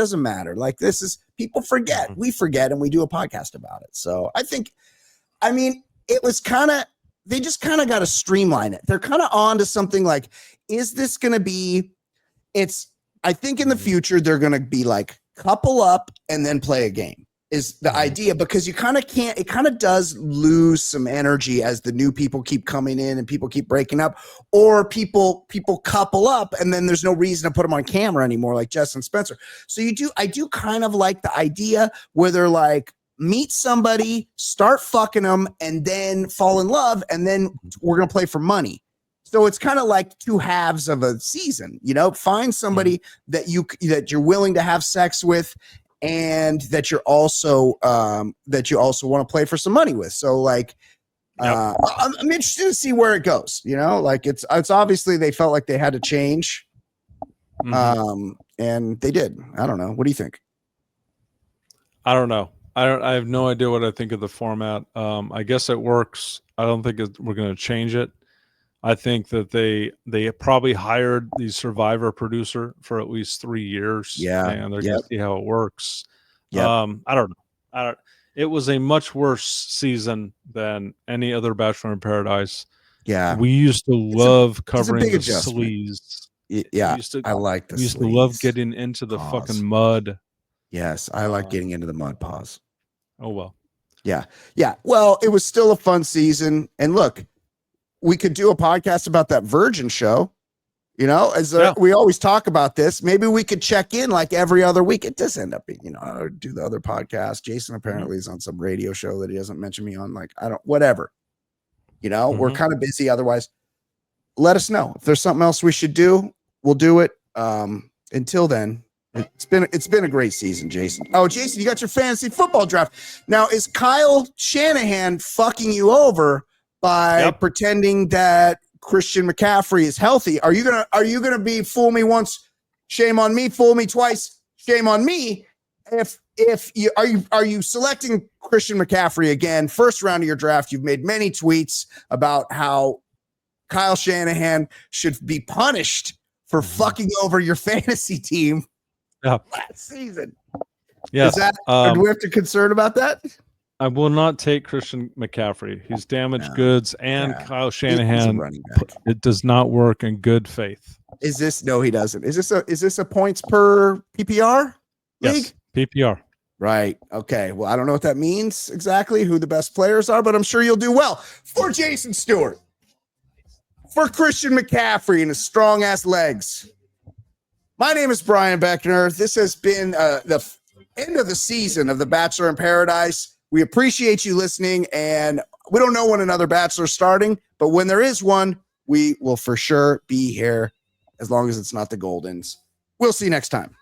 Like this is, people forget. We forget and we do a podcast about it. So I mean, it was they just kind of got to streamline it. They're kind of on to something like, is this going to be, I think in the future, they're going to be like couple up and then play a game is the idea, because you kind of can't, it kind of does lose some energy as the new people keep coming in and people keep breaking up, or people couple up and then there's no reason to put them on camera anymore, like Jess and Spencer. So I do kind of like the idea where they're like, meet somebody, start fucking them, and then fall in love, and then we're gonna play for money. So it's kind of like two halves of a season, find somebody that you're willing to have sex with, and that you're also want to play for some money with. So like, I'm interested to see where it goes. Like it's obviously they felt like they had to change, and they did. I don't know. What do you think? I don't know. I have no idea what I think of the format. I guess it works. I don't think we're going to change it. I think that they probably hired the Survivor producer for at least 3 years. Yeah, and they're going to see how it works. Yep. I don't know. It was a much worse season than any other Bachelor in Paradise. Yeah, we used to love covering the adjustment. sleaze. Yeah, I like the. We used to love getting into the fucking mud. Yes, I like getting into the mud. Pause. Oh well. Yeah. Well, it was still a fun season, and look, we could do a podcast about that Virgin show. We always talk about this. Maybe we could check in like every other week. It does end up being, do the other podcast. Jason apparently is on some radio show that he doesn't mention me on. Like, whatever. We're kind of busy. Otherwise, let us know if there's something else we should do. We'll do it. Until then, it's been a great season, Jason. Oh, Jason, you got your fantasy football draft. Now, is Kyle Shanahan fucking you over by pretending that Christian McCaffrey is healthy? Are you gonna be fool me once, shame on me, fool me twice, shame on me? If you are you selecting Christian McCaffrey again, first round of your draft? You've made many tweets about how Kyle Shanahan should be punished for fucking over your fantasy team last season. Yes. Is that, do we have to concern about that? I will not take Christian McCaffrey. He's damaged goods, and Kyle Shanahan. It does not work in good faith. Is this? No, he doesn't. Is this a points per PPR league? Yes, PPR. Right. Okay. Well, I don't know what that means exactly, who the best players are, but I'm sure you'll do well. For Jason Stewart, for Christian McCaffrey and his strong ass legs. My name is Brian Beckner. This has been the end of the season of The Bachelor in Paradise. We appreciate you listening, and we don't know when another Bachelor's starting, but when there is one, we will for sure be here as long as it's not the Goldens. We'll see you next time.